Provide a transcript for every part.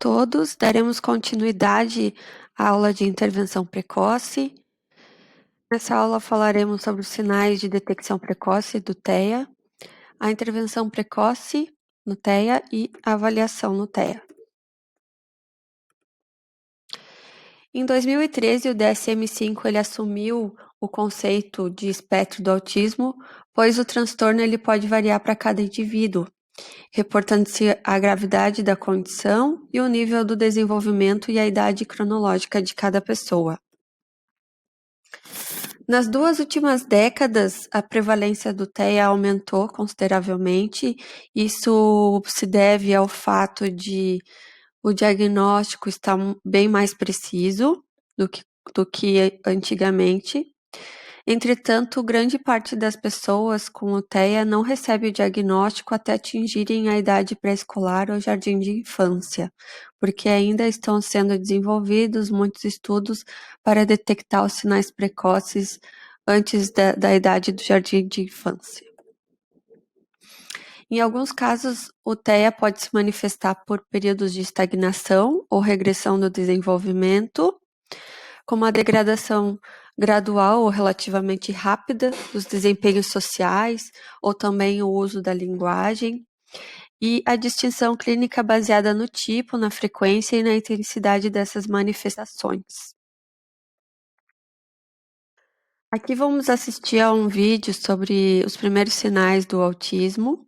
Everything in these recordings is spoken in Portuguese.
todos, daremos continuidade à aula de intervenção precoce. Nessa aula falaremos sobre os sinais de detecção precoce do TEA, a intervenção precoce no TEA e a avaliação no TEA. Em 2013, o DSM-5 ele assumiu o conceito de espectro do autismo, pois o transtorno ele pode variar para cada indivíduo, reportando-se a gravidade da condição e o nível do desenvolvimento e a idade cronológica de cada pessoa. Nas 2 últimas décadas, a prevalência do TEA aumentou consideravelmente. Isso se deve ao fato de o diagnóstico estar bem mais preciso do que antigamente. Entretanto, grande parte das pessoas com o TEA não recebe o diagnóstico até atingirem a idade pré-escolar ou jardim de infância, porque ainda estão sendo desenvolvidos muitos estudos para detectar os sinais precoces antes da idade do jardim de infância. Em alguns casos, o TEA pode se manifestar por períodos de estagnação ou regressão do desenvolvimento, como a degradação gradual ou relativamente rápida dos desempenhos sociais, ou também o uso da linguagem, e a distinção clínica baseada no tipo, na frequência e na intensidade dessas manifestações. Aqui vamos assistir a um vídeo sobre os primeiros sinais do autismo.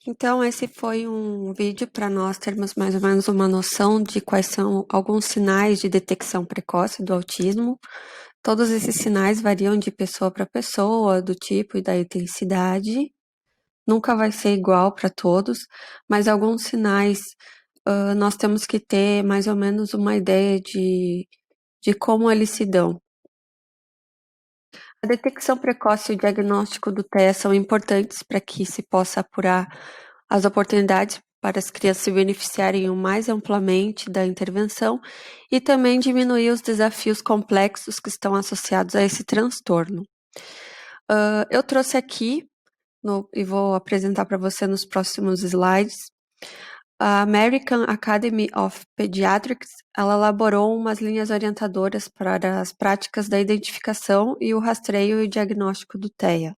Então, esse foi um vídeo para nós termos mais ou menos uma noção de quais são alguns sinais de detecção precoce do autismo. Todos esses sinais variam de pessoa para pessoa, do tipo e da intensidade. Nunca vai ser igual para todos, mas alguns sinais nós temos que ter mais ou menos uma ideia de como eles se dão. A detecção precoce e o diagnóstico do TEA são importantes para que se possa apurar as oportunidades para as crianças se beneficiarem mais amplamente da intervenção e também diminuir os desafios complexos que estão associados a esse transtorno. Eu trouxe aqui, e vou apresentar para você nos próximos slides, A American Academy of Pediatrics, ela elaborou umas linhas orientadoras para as práticas da identificação e o rastreio e diagnóstico do TEA.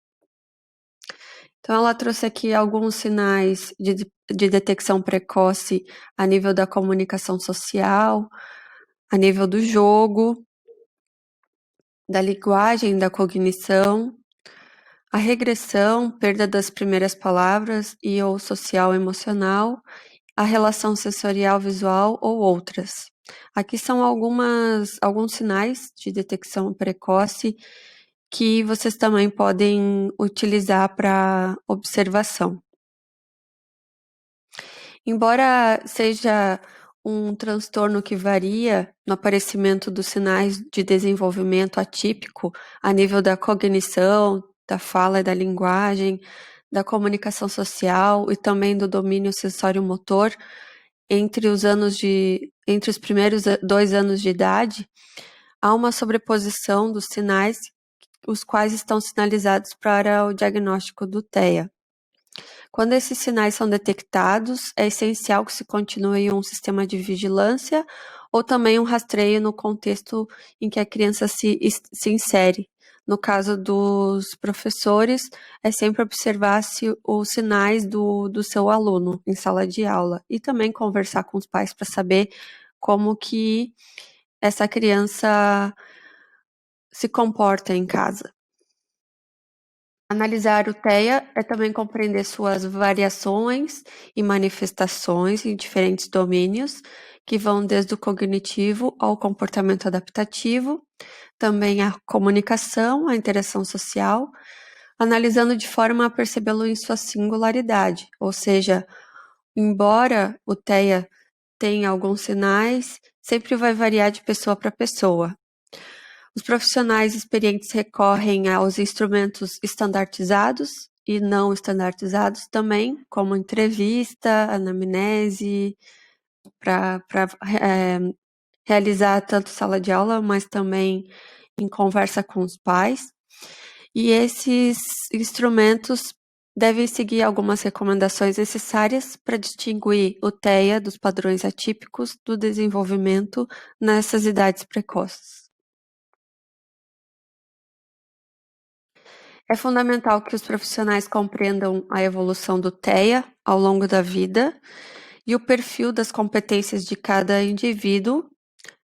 Então, ela trouxe aqui alguns sinais de detecção precoce a nível da comunicação social, a nível do jogo, da linguagem, da cognição, a regressão, perda das primeiras palavras e ou social emocional, a relação sensorial visual ou outras. Aqui são alguns sinais de detecção precoce que vocês também podem utilizar para observação. Embora seja um transtorno que varia no aparecimento dos sinais de desenvolvimento atípico a nível da cognição, da fala e da linguagem, da comunicação social e também do domínio sensório-motor entre os primeiros 2 anos de idade, há uma sobreposição dos sinais, os quais estão sinalizados para o diagnóstico do TEA. Quando esses sinais são detectados, é essencial que se continue um sistema de vigilância ou também um rastreio no contexto em que a criança se insere. No caso dos professores, é sempre observar os sinais do seu aluno em sala de aula e também conversar com os pais para saber como que essa criança se comporta em casa. Analisar o TEA é também compreender suas variações e manifestações em diferentes domínios, que vão desde o cognitivo ao comportamento adaptativo, também a comunicação, a interação social, analisando de forma a percebê-lo em sua singularidade, ou seja, embora o TEA tenha alguns sinais, sempre vai variar de pessoa para pessoa. Os profissionais experientes recorrem aos instrumentos estandartizados e não estandartizados também, como entrevista, anamnese, para realizar tanto sala de aula, mas também em conversa com os pais. E esses instrumentos devem seguir algumas recomendações necessárias para distinguir o TEA dos padrões atípicos do desenvolvimento nessas idades precoces. É fundamental que os profissionais compreendam a evolução do TEA ao longo da vida e o perfil das competências de cada indivíduo,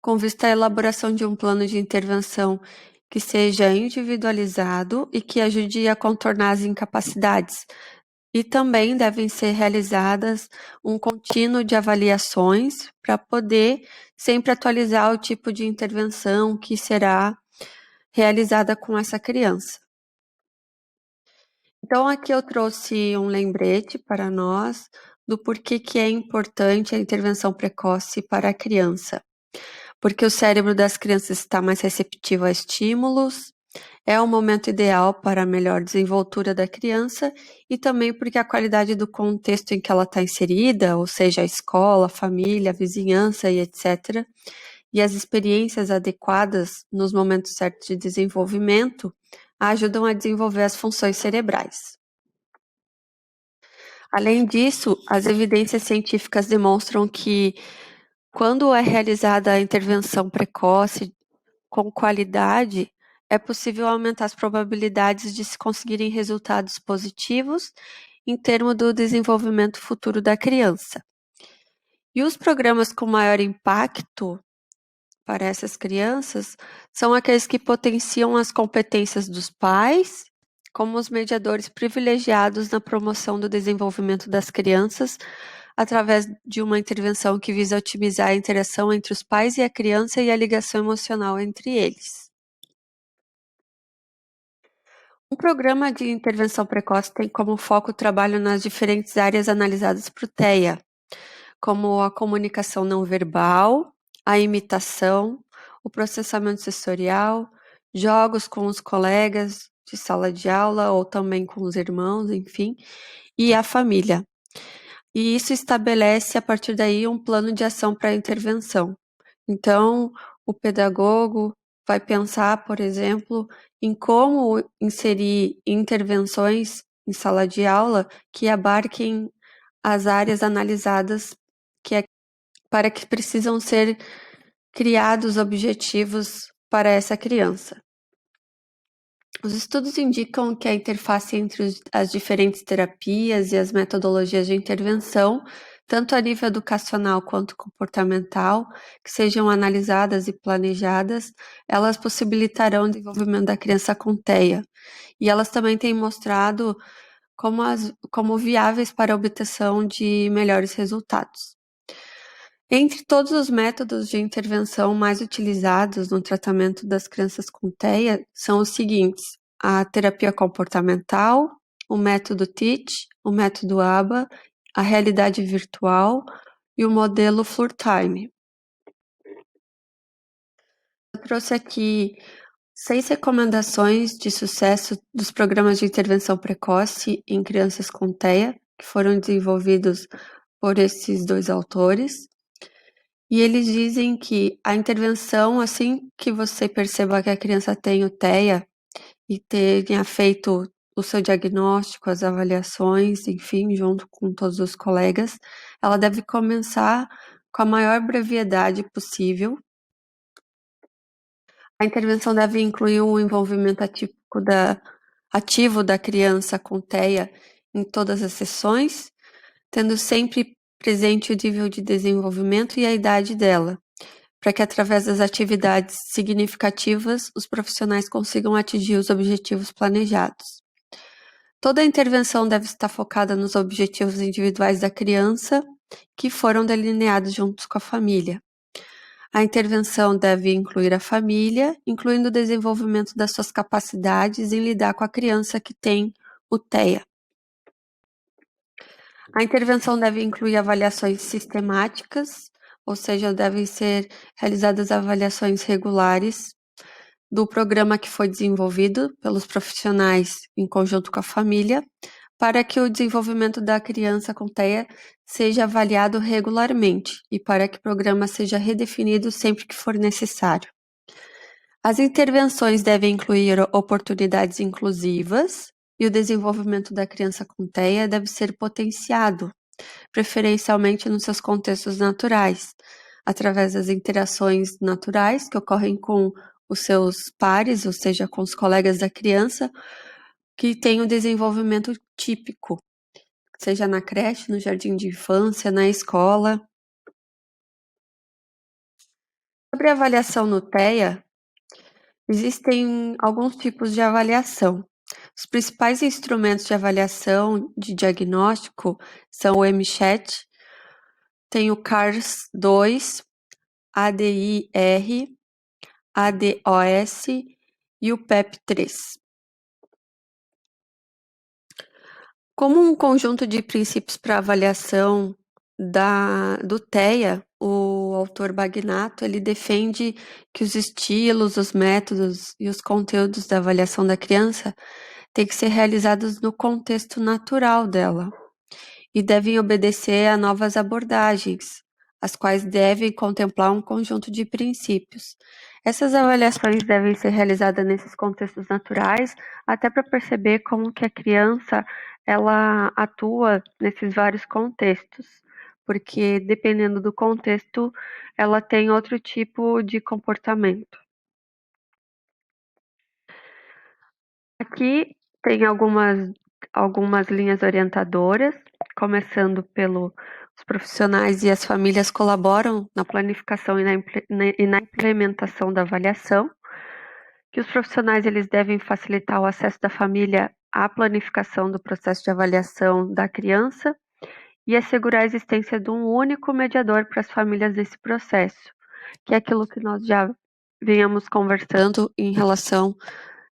com vista à elaboração de um plano de intervenção que seja individualizado e que ajude a contornar as incapacidades. E também devem ser realizadas um contínuo de avaliações para poder sempre atualizar o tipo de intervenção que será realizada com essa criança. Então, aqui eu trouxe um lembrete para nós do porquê que é importante a intervenção precoce para a criança. Porque o cérebro das crianças está mais receptivo a estímulos, é o momento ideal para a melhor desenvoltura da criança e também porque a qualidade do contexto em que ela está inserida, ou seja, a escola, a família, a vizinhança e etc., e as experiências adequadas nos momentos certos de desenvolvimento, ajudam a desenvolver as funções cerebrais. Além disso, as evidências científicas demonstram que, quando é realizada a intervenção precoce com qualidade, é possível aumentar as probabilidades de se conseguirem resultados positivos em termos do desenvolvimento futuro da criança. E os programas com maior impacto para essas crianças são aqueles que potenciam as competências dos pais, como os mediadores privilegiados na promoção do desenvolvimento das crianças, através de uma intervenção que visa otimizar a interação entre os pais e a criança e a ligação emocional entre eles. Um programa de intervenção precoce tem como foco o trabalho nas diferentes áreas analisadas por TEA, como a comunicação não verbal, a imitação, o processamento sensorial, jogos com os colegas de sala de aula ou também com os irmãos, enfim, e a família. E isso estabelece, a partir daí, um plano de ação para a intervenção. Então, o pedagogo vai pensar, por exemplo, em como inserir intervenções em sala de aula que abarquem as áreas analisadas para que precisam ser criados objetivos para essa criança. Os estudos indicam que a interface entre as diferentes terapias e as metodologias de intervenção, tanto a nível educacional quanto comportamental, que sejam analisadas e planejadas, elas possibilitarão o desenvolvimento da criança com TEA. E elas também têm mostrado como viáveis para a obtenção de melhores resultados. Entre todos os métodos de intervenção mais utilizados no tratamento das crianças com TEA são os seguintes: a terapia comportamental, o método TEACH, o método ABA, a realidade virtual e o modelo Flurtime. Eu trouxe aqui 6 recomendações de sucesso dos programas de intervenção precoce em crianças com TEA, que foram desenvolvidos por esses 2 autores. E eles dizem que a intervenção, assim que você perceba que a criança tem o TEA e tenha feito o seu diagnóstico, as avaliações, enfim, junto com todos os colegas, ela deve começar com a maior brevidade possível. A intervenção deve incluir um envolvimento ativo da criança com TEA em todas as sessões, tendo sempre presente o nível de desenvolvimento e a idade dela, para que através das atividades significativas os profissionais consigam atingir os objetivos planejados. Toda a intervenção deve estar focada nos objetivos individuais da criança, que foram delineados juntos com a família. A intervenção deve incluir a família, incluindo o desenvolvimento das suas capacidades em lidar com a criança que tem o TEA. A intervenção deve incluir avaliações sistemáticas, ou seja, devem ser realizadas avaliações regulares do programa que foi desenvolvido pelos profissionais em conjunto com a família, para que o desenvolvimento da criança com TEA seja avaliado regularmente e para que o programa seja redefinido sempre que for necessário. As intervenções devem incluir oportunidades inclusivas e o desenvolvimento da criança com TEA deve ser potenciado, preferencialmente nos seus contextos naturais, através das interações naturais que ocorrem com os seus pares, ou seja, com os colegas da criança, que têm o desenvolvimento típico, seja na creche, no jardim de infância, na escola. Sobre a avaliação no TEA, existem alguns tipos de avaliação. Os principais instrumentos de avaliação de diagnóstico são o MCHAT, tem o CARS-2, ADI-R, ADOS e o PEP-3. Como um conjunto de princípios para avaliação do TEA, o autor Bagnato ele defende que os estilos, os métodos e os conteúdos da avaliação da criança têm que ser realizados no contexto natural dela e devem obedecer a novas abordagens, as quais devem contemplar um conjunto de princípios. Essas avaliações devem ser realizadas nesses contextos naturais, até para perceber como que a criança ela atua nesses vários contextos, porque dependendo do contexto, ela tem outro tipo de comportamento. Aqui tem algumas linhas orientadoras, começando pelos profissionais e as famílias colaboram na planificação e na implementação da avaliação, que os profissionais eles devem facilitar o acesso da família à planificação do processo de avaliação da criança e assegurar a existência de um único mediador para as famílias nesse processo, que é aquilo que nós já vínhamos conversando em relação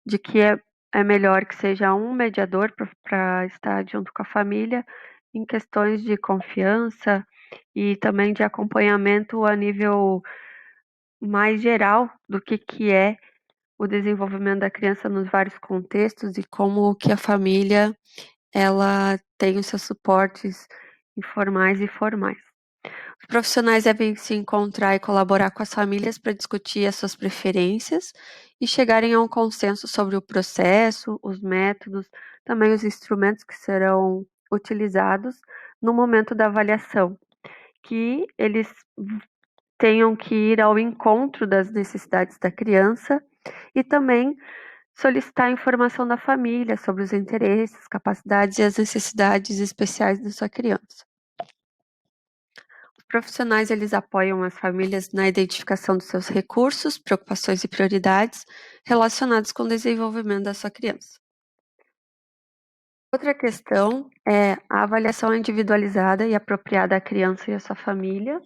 de que é melhor que seja um mediador para estar junto com a família em questões de confiança e também de acompanhamento a nível mais geral do que é o desenvolvimento da criança nos vários contextos e como que a família ela tem os seus suportes informais e formais. Os profissionais devem se encontrar e colaborar com as famílias para discutir as suas preferências e chegarem a um consenso sobre o processo, os métodos, também os instrumentos que serão utilizados no momento da avaliação. que eles tenham que ir ao encontro das necessidades da criança e também solicitar informação da família sobre os interesses, capacidades e as necessidades especiais da sua criança. Os profissionais eles apoiam as famílias na identificação dos seus recursos, preocupações e prioridades relacionados com o desenvolvimento da sua criança. Outra questão é a avaliação individualizada e apropriada à criança e à sua família.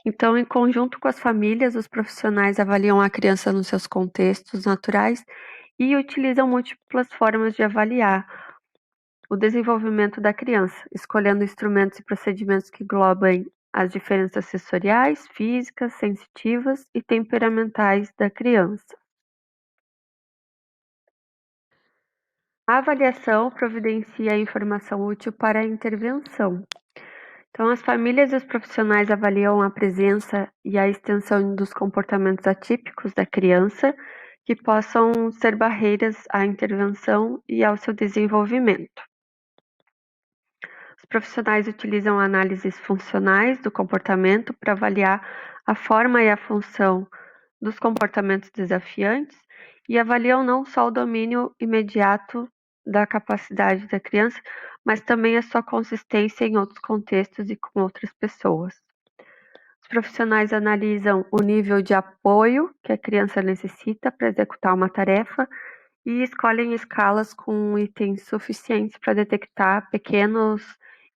Então, em conjunto com as famílias, os profissionais avaliam a criança nos seus contextos naturais e utilizam múltiplas formas de avaliar o desenvolvimento da criança, escolhendo instrumentos e procedimentos que englobem as diferenças sensoriais, físicas, sensitivas e temperamentais da criança. A avaliação providencia a informação útil para a intervenção. Então, as famílias e os profissionais avaliam a presença e a extensão dos comportamentos atípicos da criança que possam ser barreiras à intervenção e ao seu desenvolvimento. Os profissionais utilizam análises funcionais do comportamento para avaliar a forma e a função dos comportamentos desafiantes e avaliam não só o domínio imediato da capacidade da criança, mas também a sua consistência em outros contextos e com outras pessoas. Os profissionais analisam o nível de apoio que a criança necessita para executar uma tarefa e escolhem escalas com itens suficientes para detectar pequenos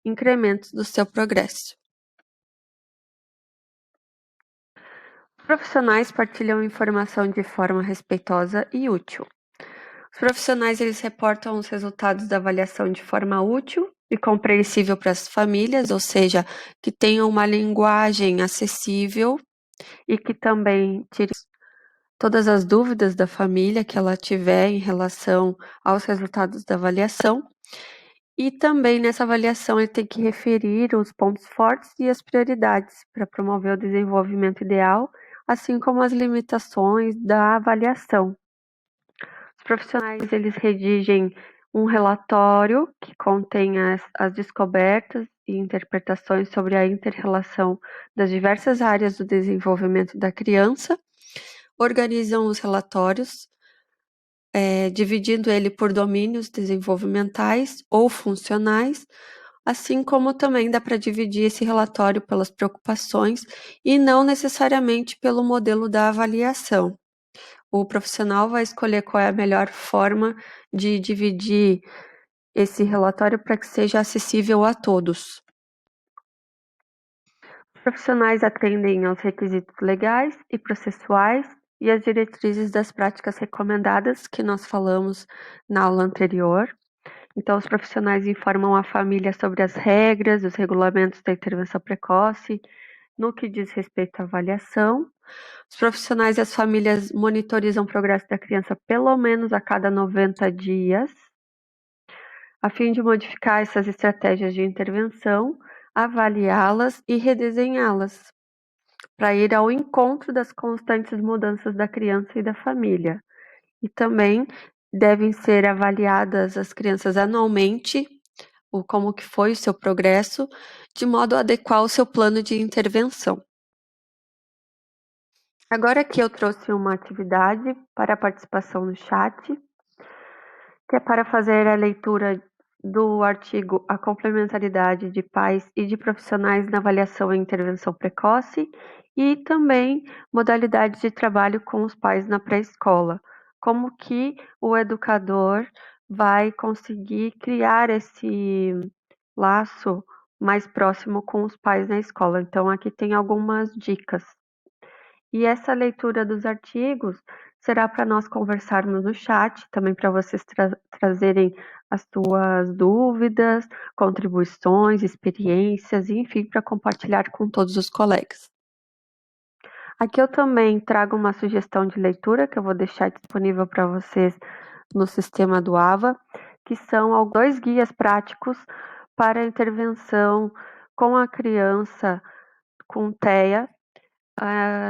incrementos do seu progresso. Os profissionais partilham informação de forma respeitosa e útil. Os profissionais eles reportam os resultados da avaliação de forma útil e compreensível para as famílias, ou seja, que tenham uma linguagem acessível e que também tire todas as dúvidas da família que ela tiver em relação aos resultados da avaliação. E também nessa avaliação ele tem que referir os pontos fortes e as prioridades para promover o desenvolvimento ideal, assim como as limitações da avaliação. Os profissionais eles redigem um relatório que contém as descobertas e interpretações sobre a inter-relação das diversas áreas do desenvolvimento da criança, organizam os relatórios, dividindo ele por domínios desenvolvimentais ou funcionais, assim como também dá para dividir esse relatório pelas preocupações e não necessariamente pelo modelo da avaliação. O profissional vai escolher qual é a melhor forma de dividir esse relatório para que seja acessível a todos. Os profissionais atendem aos requisitos legais e processuais e às diretrizes das práticas recomendadas que nós falamos na aula anterior. Então, os profissionais informam a família sobre as regras, os regulamentos da intervenção precoce, no que diz respeito à avaliação. Os profissionais e as famílias monitorizam o progresso da criança pelo menos a cada 90 dias, a fim de modificar essas estratégias de intervenção, avaliá-las e redesenhá-las, para ir ao encontro das constantes mudanças da criança e da família. E também devem ser avaliadas as crianças anualmente, como que foi o seu progresso, de modo a adequar o seu plano de intervenção. Agora aqui eu trouxe uma atividade para a participação no chat, que é para fazer a leitura do artigo A Complementaridade de Pais e de Profissionais na Avaliação e Intervenção Precoce e também modalidades de trabalho com os pais na pré-escola. Como que o educador vai conseguir criar esse laço mais próximo com os pais na escola. Então, aqui tem algumas dicas. E essa leitura dos artigos será para nós conversarmos no chat, também para vocês trazerem as suas dúvidas, contribuições, experiências, enfim, para compartilhar com todos os colegas. Aqui eu também trago uma sugestão de leitura que eu vou deixar disponível para vocês no sistema do AVA, que são 2 guias práticos para a intervenção com a criança com TEA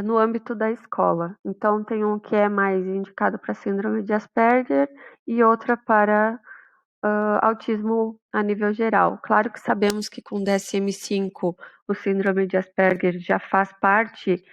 no âmbito da escola. Então, tem um que é mais indicado para síndrome de Asperger e outra para autismo a nível geral. Claro que sabemos que com DSM-5 o síndrome de Asperger já faz parte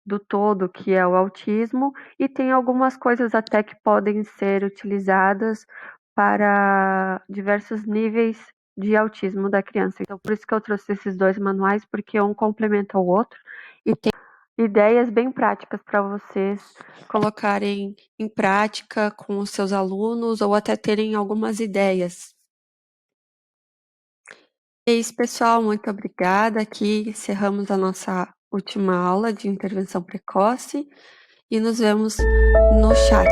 do todo que é o autismo e tem algumas coisas até que podem ser utilizadas para diversos níveis de autismo da criança. Então, por isso que eu trouxe esses dois manuais, porque um complementa o outro e tem ideias bem práticas para vocês colocarem em prática com os seus alunos ou até terem algumas ideias. É isso, pessoal, muito obrigada. Aqui encerramos a nossa última aula de intervenção precoce e nos vemos no chat.